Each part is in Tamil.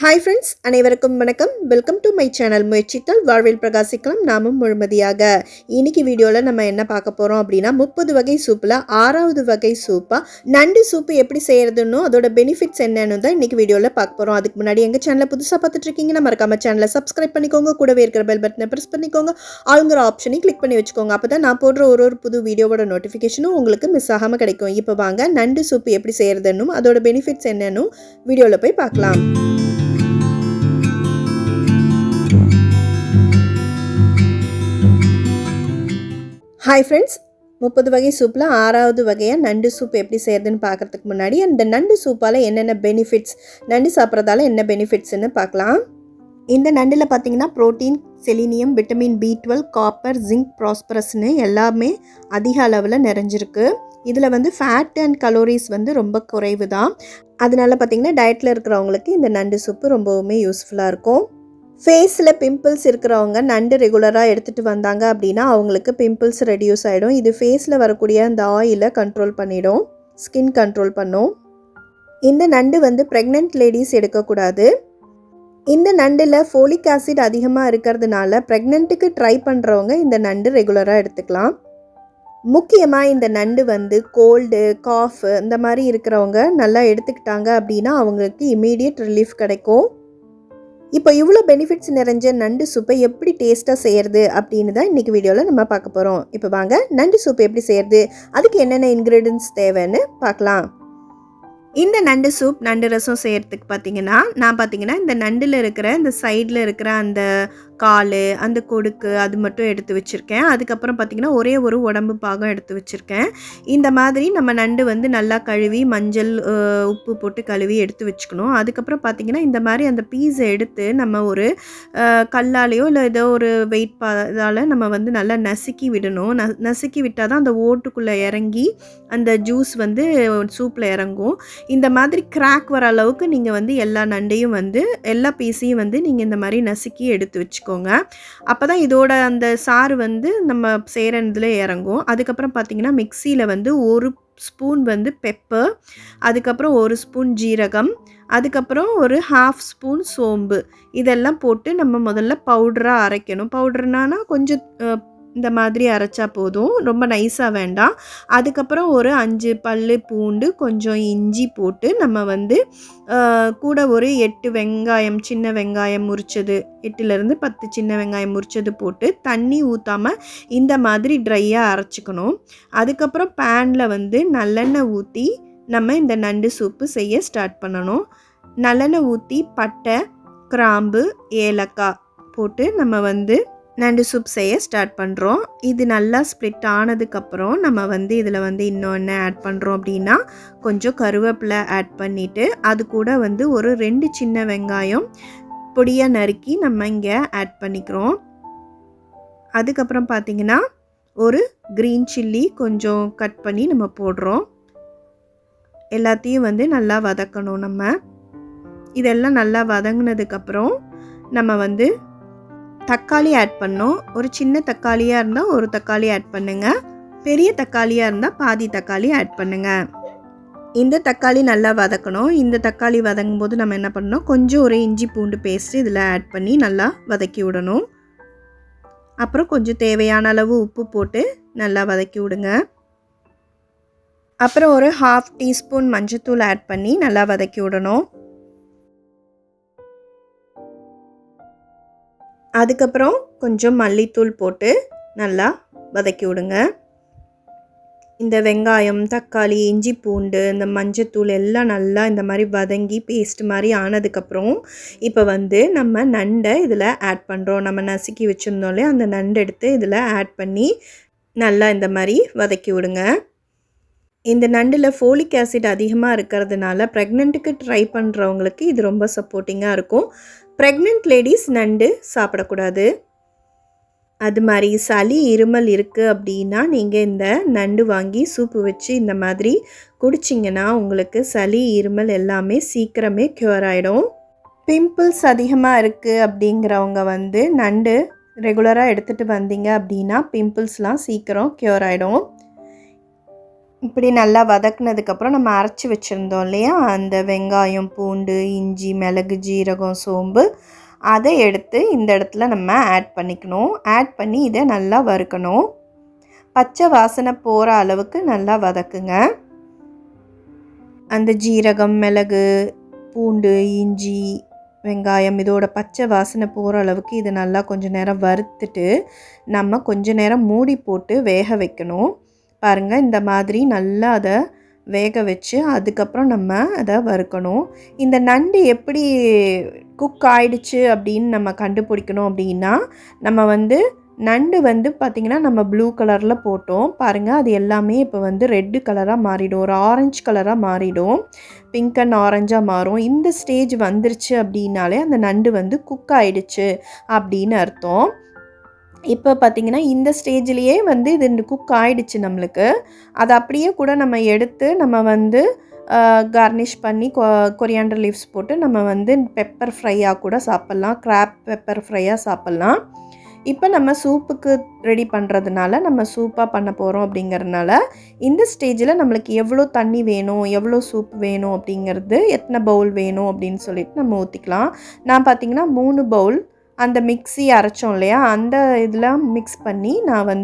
ஹாய் ஃப்ரெண்ட்ஸ், அனைவருக்கும் வணக்கம். Welcome to my channel. முயற்சித்தால் வாழ்வில் பிரகாசிக்கலாம், நாமும் முழுமதியாக. இன்னைக்கு வீடியோவில் நம்ம என்ன பார்க்க போகிறோம் அப்படின்னா 30 வகை சூப்பில் 6வது வகை சூப்பாக நண்டு சூப்பு எப்படி செய்கிறதுன்னு அதோட பெனிஃபிட்ஸ் என்னன்னு தான் இன்றைக்கி வீடியோவில் பார்க்க போகிறோம். அதுக்கு முன்னாடி எங்கள் சேனலை புதுசாக பார்த்துட்டு இருக்கீங்கன்னா மறக்காம சேனலை சப்ஸ்கிரைப் பண்ணிக்கோங்க. கூடவே இருக்கிற பெல் பட்டனை ப்ரெஸ் பண்ணிக்கோங்க. ஆளுங்கிற ஆப்ஷனையும் கிளிக் பண்ணி வச்சுக்கோங்க. அப்போ தான் நான் போடுற ஒரு புது வீடியோவோட நோட்டிஃபிகேஷனும் உங்களுக்கு மிஸ் ஆகாமல் கிடைக்கும். இப்போ வாங்க நண்டு சூப்பு எப்படி செய்கிறதுன்னு அதோட பெனிஃபிட்ஸ் என்னன்னு வீடியோவில் போய் பார்க்கலாம். ஹாய் ஃப்ரெண்ட்ஸ், 30 வகை சூப்பில் 6வது வகையாக நண்டு சூப் எப்படி செய்கிறதுன்னு பார்க்குறதுக்கு முன்னாடி அந்த நண்டு சூப்பால் என்னென்ன பெனிஃபிட்ஸ், நண்டு சாப்பிட்றதால என்ன பெனிஃபிட்ஸ்ன்னு பார்க்கலாம். இந்த நண்டில் பார்த்திங்கன்னா protein, selenium, vitamin B12, copper, zinc, ப்ராஸ்பரஸ்னு எல்லாமே அதிக அளவில் நிறைஞ்சிருக்கு. இதில் ஃபேட் அண்ட் கலோரிஸ் ரொம்ப குறைவு தான். அதனால பார்த்திங்கன்னா டயட்டில் இருக்கிறவங்களுக்கு இந்த நண்டு சூப்பு ரொம்பவுமே யூஸ்ஃபுல்லாக இருக்கும். ஃபேஸில் பிம்பிள்ஸ் இருக்கிறவங்க நண்டு ரெகுலராக எடுத்துகிட்டு வந்தாங்க அப்படின்னா அவங்களுக்கு பிம்பிள்ஸ் ரெடியூஸ் ஆகிடும். இது ஃபேஸில் வரக்கூடிய அந்த ஆயிலை கண்ட்ரோல் பண்ணிடும், ஸ்கின் கண்ட்ரோல் பண்ணும். இந்த நண்டு ப்ரெக்னென்ட் லேடிஸ் எடுக்கக்கூடாது. இந்த நண்டில் ஃபோலிக் ஆசிட் அதிகமாக இருக்கிறதுனால ப்ரெக்னென்ட்டுக்கு ட்ரை பண்ணுறவங்க இந்த நண்டு ரெகுலராக எடுத்துக்கலாம். முக்கியமாக இந்த நண்டு கோல்டு, காஃப் இந்த மாதிரி இருக்கிறவங்க நல்லா எடுத்துக்கிட்டாங்க அப்படின்னா அவங்களுக்கு இமீடியட் ரிலீஃப் கிடைக்கும். இப்போ இவ்வளோ பெனிஃபிட்ஸ் நிறைஞ்ச நண்டு சூப்பை எப்படி டேஸ்ட்டாக செய்கிறது அப்படின்னு தான் இன்றைக்கி வீடியோவில் நம்ம பார்க்க போகிறோம். இப்போ வாங்க நண்டு சூப் எப்படி செய்கிறது, அதுக்கு என்னென்ன இன்க்ரீடியன்ட்ஸ் தேவைன்னு பார்க்கலாம். இந்த நண்டு சூப், நண்டு ரசம் செய்கிறதுக்கு பார்த்திங்கன்னா இந்த நண்டில் இருக்கிற இந்த சைடில் இருக்கிற அந்த கால், அந்த கொடுக்கு அது மட்டும் எடுத்து வச்சுருக்கேன். அதுக்கப்புறம் பார்த்திங்கன்னா ஒரே ஒரு உடம்பு பாகம் எடுத்து வச்சுருக்கேன். இந்த மாதிரி நம்ம நண்டு நல்லா கழுவி மஞ்சள், உப்பு போட்டு கழுவி எடுத்து வச்சுக்கணும். அதுக்கப்புறம் பார்த்திங்கன்னா இந்த மாதிரி அந்த பீஸை எடுத்து நம்ம ஒரு கல்லாலேயோ இல்லை ஏதோ ஒரு வெயிட் இதால் நம்ம நல்லா நசுக்கி விடணும். நசுக்கி விட்டால் தான் அந்த ஓட்டுக்குள்ளே இறங்கி அந்த ஜூஸ் சூப்பில் இறங்கும். இந்த மாதிரி கிராக் வர அளவுக்கு நீங்கள் எல்லா நண்டையும் எல்லா பீஸையும் நீங்கள் இந்த மாதிரி நசுக்கி எடுத்து வச்சுக்கோங்க. அப்போ தான் இதோட அந்த சாறு நம்ம செய்கிறதுல இறங்கும். அதுக்கப்புறம் பார்த்திங்கன்னா மிக்சியில் ஒரு ஸ்பூன் பெப்பர், அதுக்கப்புறம் ஒரு ஸ்பூன் ஜீரகம், அதுக்கப்புறம் ஒரு 1/2 ஸ்பூன் சோம்பு, இதெல்லாம் போட்டு நம்ம முதல்ல பவுடராக அரைக்கணும். பவுடர்னா கொஞ்சம் இந்த மாதிரி அரைச்சா போதும், ரொம்ப நைஸாக வேண்டாம். அதுக்கப்புறம் ஒரு 5 பல் பூண்டு, கொஞ்சம் இஞ்சி போட்டு நம்ம கூட ஒரு 8 வெங்காயம், சின்ன வெங்காயம் முறிச்சது, 8லேருந்து 10 சின்ன வெங்காயம் முறிச்சது போட்டு தண்ணி ஊற்றாமல் இந்த மாதிரி ட்ரையாக அரைச்சிக்கணும். அதுக்கப்புறம் பேனில் நல்லெண்ணெய் ஊற்றி நம்ம இந்த நண்டு சூப்பு செய்ய ஸ்டார்ட் பண்ணணும். நல்லெண்ணெய் ஊற்றி பட்டை, கிராம்பு, ஏலக்காய் போட்டு நம்ம நண்டு சூப் செய்ய ஸ்டார்ட் பண்ணுறோம். இது நல்லா ஸ்ப்ளிட் ஆனதுக்கப்புறம் நம்ம இதில் இன்னொன்று ஆட் பண்ணுறோம் அப்படின்னா கொஞ்சம் கருவேப்பிலை ஆட் பண்ணிவிட்டு அது கூட ஒரு 2 சின்ன வெங்காயம் பொடியாக நறுக்கி நம்ம இங்கே ஆட் பண்ணிக்கிறோம். அதுக்கப்புறம் பார்த்திங்கன்னா ஒரு க்ரீன் சில்லி கொஞ்சம் கட் பண்ணி நம்ம போடுறோம். எல்லாத்தையும் நல்லா வதக்கணும். நம்ம இதெல்லாம் நல்லா வதங்கினதுக்கப்புறம் நம்ம தக்காளி ஆட் பண்ணோம். ஒரு சின்ன தக்காளியாக இருந்தால் ஒரு தக்காளி ஆட் பண்ணுங்கள், பெரிய தக்காளியாக இருந்தால் பாதி தக்காளி ஆட் பண்ணுங்கள். இந்த தக்காளி நல்லா வதக்கணும். இந்த தக்காளி வதங்கும் போது நம்ம என்ன பண்ணணும், கொஞ்சம் ஒரு இஞ்சி பூண்டு பேஸ்ட்டு இதில் ஆட் பண்ணி நல்லா வதக்கி விடணும். அப்புறம் கொஞ்சம் தேவையான அளவு உப்பு போட்டு நல்லா வதக்கி விடுங்க. அப்புறம் ஒரு 1/2 டீஸ்பூன் மஞ்சத்தூள் ஆட் பண்ணி நல்லா வதக்கி விடணும். அதுக்கப்புறம் கொஞ்சம் மல்லித்தூள் போட்டு நல்லா வதக்கி விடுங்க. இந்த வெங்காயம், தக்காளி, இஞ்சி பூண்டு, இந்த மஞ்சத்தூள் எல்லாம் நல்லா இந்த மாதிரி வதங்கி பேஸ்ட் மாதிரி ஆனதுக்கப்புறம் இப்போ நம்ம நண்டை இதில் ஆட் பண்ணுறோம். நம்ம நசுக்கி வச்சுருந்தோம்லே அந்த நண்டு எடுத்து இதில் ஆட் பண்ணி நல்லா இந்த மாதிரி வதக்கி விடுங்க. இந்த நண்டில் ஃபோலிக் ஆசிட் அதிகமாக இருக்கிறதுனால ப்ரெக்னென்ட்டுக்கு ட்ரை பண்ணுறவங்களுக்கு இது ரொம்ப சப்போர்ட்டிங்காக இருக்கும். ப்ரெக்னென்ட் லேடிஸ் நண்டு சாப்பிடக்கூடாது. அது மாதிரி சளி, இருமல் இருக்குது அப்படின்னா நீங்கள் இந்த நண்டு வாங்கி சூப்பு வச்சு இந்த மாதிரி குடிச்சிங்கன்னா உங்களுக்கு சளி, இருமல் எல்லாமே சீக்கிரமே க்யூர் ஆகிடும். பிம்பிள்ஸ் அதிகமாக இருக்குது அப்படிங்கிறவங்க நண்டு ரெகுலராக எடுத்துகிட்டு வந்தீங்க அப்படின்னா பிம்பிள்ஸ்லாம் சீக்கிரம் க்யூர் ஆகிடும். இப்படி நல்லா வதக்குனதுக்கப்புறம் நம்ம அரைச்சி வச்சுருந்தோம் இல்லையா, அந்த வெங்காயம், பூண்டு, இஞ்சி, மிளகு, ஜீரகம், சோம்பு அதை எடுத்து இந்த இடத்துல நம்ம ஆட் பண்ணிக்கணும். ஆட் பண்ணி இதை நல்லா வறுக்கணும். பச்சை வாசனை போகிற அளவுக்கு நல்லா வதக்குங்க. அந்த ஜீரகம், மிளகு, பூண்டு, இஞ்சி, வெங்காயம் இதோட பச்சை வாசனை போகிற அளவுக்கு இது நல்லா கொஞ்சம் நேரம் வறுத்துட்டு நம்ம கொஞ்சம் நேரம் மூடி போட்டு வேக வைக்கணும். பாருங்கள், இந்த மாதிரி நல்லா அதை வேக வச்சு அதுக்கப்புறம் நம்ம அதை வறுக்கணும். இந்த நண்டு எப்படி குக் ஆயிடுச்சு அப்படின்னு நம்ம கண்டுபிடிக்கணும் அப்படின்னா, நம்ம நண்டு பார்த்திங்கன்னா நம்ம ப்ளூ கலரில் போட்டோம் பாருங்கள், அது எல்லாமே இப்போ ரெட்டு கலராக மாறிடும், ஒரு ஆரஞ்சு கலராக மாறிடும், பிங்க் அண்ட் ஆரஞ்சாக மாறும். இந்த ஸ்டேஜ் வந்துருச்சு அப்படின்னாலே அந்த நண்டு குக் ஆயிடுச்சு அப்படின்னு அர்த்தம். இப்போ பார்த்திங்கன்னா இந்த ஸ்டேஜ்லேயே இது குக் ஆயிடுச்சு நம்மளுக்கு. அதை அப்படியே கூட நம்ம எடுத்து நம்ம கார்னிஷ் பண்ணி கொரியாண்டர் லீவ்ஸ் போட்டு நம்ம பெப்பர் ஃப்ரையாக கூட சாப்பிட்லாம், கிராப் பெப்பர் ஃப்ரையாக சாப்பிட்லாம். இப்போ நம்ம சூப்புக்கு ரெடி பண்ணுறதுனால நம்ம சூப்பாக பண்ண போகிறோம் அப்படிங்கிறதுனால இந்த ஸ்டேஜில் நம்மளுக்கு எவ்வளோ தண்ணி வேணும், எவ்வளோ சூப் வேணும் அப்படிங்கிறது, எத்தனை பவுல் வேணும் அப்படின்னு சொல்லிட்டு நம்ம ஊற்றிக்கலாம். நான் பார்த்திங்கன்னா 3 பவுல் அந்த மிக்ஸி அரைச்சோம் இல்லையா, அந்த இதில் மிக்ஸ் பண்ணி நான்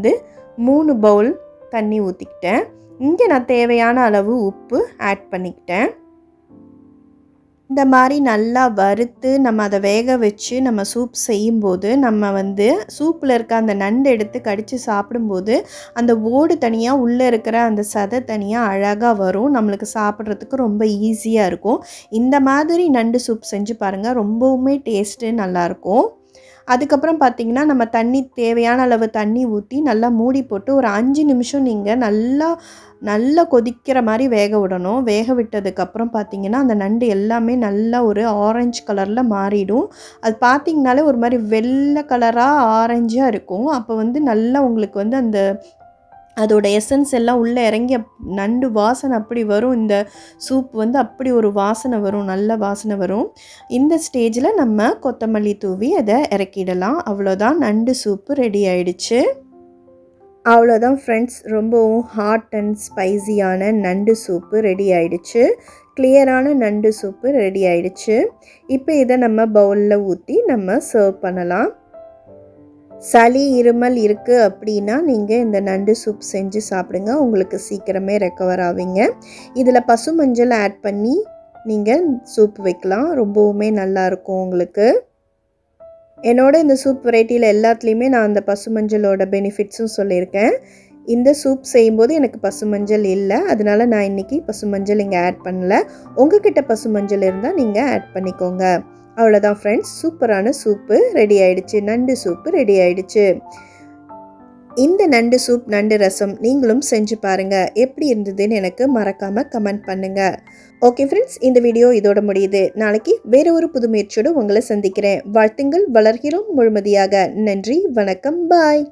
3 பவுல் தண்ணி ஊற்றிக்கிட்டேன். இங்கே நான் தேவையான அளவு உப்பு ஆட் பண்ணிக்கிட்டேன். இந்த மாதிரி நல்லா வறுத்து நம்ம அதை வேக வச்சு நம்ம சூப் செய்யும்போது நம்ம சூப்பில் இருக்க அந்த நண்டு எடுத்து கடித்து சாப்பிடும்போது அந்த ஓடு தனியாக, உள்ளே இருக்கிற அந்த சதை தனியாக அழகாக வரும். நம்மளுக்கு சாப்பிட்றதுக்கு ரொம்ப ஈஸியாக இருக்கும். இந்த மாதிரி நண்டு சூப் செஞ்சு பாருங்கள், ரொம்பவுமே டேஸ்ட்டு நல்லாயிருக்கும். அதுக்கப்புறம் பார்த்திங்கன்னா நம்ம தேவையான அளவு தண்ணி ஊற்றி நல்லா மூடி போட்டு ஒரு 5 நிமிஷம் நீங்கள் நல்லா கொதிக்கிற மாதிரி வேக விடணும். வேக விட்டதுக்கப்புறம் பார்த்திங்கன்னா அந்த நண்டு எல்லாமே நல்லா ஒரு ஆரஞ்சு கலரில் மாறிடும். அது பார்த்திங்கனாலே ஒரு மாதிரி வெள்ளை கலராக ஆரஞ்சாக இருக்கும். அப்போ நல்லா உங்களுக்கு அந்த அதோட எசன்ஸ் எல்லாம் உள்ளே இறங்கி நண்டு வாசனை அப்படி வரும். இந்த சூப் அப்படி ஒரு வாசனை வரும், நல்ல வாசனை வரும். இந்த ஸ்டேஜில் நம்ம கொத்தமல்லி தூவி அதை இறக்கிடலாம். அவ்வளோதான், நண்டு சூப்பு ரெடி ஆயிடுச்சு. அவ்வளோதான் ஃப்ரெண்ட்ஸ், ரொம்பவும் ஹாட் அண்ட் ஸ்பைசியான நண்டு சூப்பு ரெடி ஆயிடுச்சு. கிளியரான நண்டு சூப்பு ரெடி ஆயிடுச்சு. இப்போ இதை நம்ம பவுலில் ஊற்றி நம்ம சர்வ் பண்ணலாம். சளி இருமல் இருக்குது அப்படின்னா நீங்கள் இந்த நண்டு சூப் செஞ்சு சாப்பிடுங்க, உங்களுக்கு சீக்கிரமே ரெக்கவர் ஆவீங்க. இதில் பசு மஞ்சள் ஆட் பண்ணி நீங்கள் சூப் வைக்கலாம், ரொம்பவுமே நல்லாயிருக்கும் உங்களுக்கு. என்னோட இந்த சூப் வெரைட்டியில் எல்லாத்துலேயுமே நான் அந்த பசு மஞ்சளோட பெனிஃபிட்ஸும் சொல்லியிருக்கேன். இந்த சூப் செய்யும்போது எனக்கு பசு மஞ்சள் இல்லை, அதனால நான் இன்றைக்கி பசு மஞ்சள் இங்கே ஆட் பண்ணல. உங்ககிட்ட பசு மஞ்சள் இருந்தால் நீங்கள் ஆட் பண்ணிக்கோங்க. அவ்வளோதான் ஃப்ரெண்ட்ஸ், சூப்பரான சூப்பு ரெடி ஆயிடுச்சு, நண்டு சூப்பு ரெடி ஆயிடுச்சு. இந்த நண்டு சூப், நண்டு ரசம் நீங்களும் செஞ்சு பாருங்கள், எப்படி இருந்ததுன்னு எனக்கு மறக்காமல் கமெண்ட் பண்ணுங்கள். ஓகே ஃப்ரெண்ட்ஸ், இந்த வீடியோ இதோட முடியுது. நாளைக்கு வேறு ஒரு புது முயற்சியோடு உங்களை சந்திக்கிறேன். வாழ்த்துங்கள், வளர்கிறோம் முழுமதியாக. நன்றி, வணக்கம், பாய்.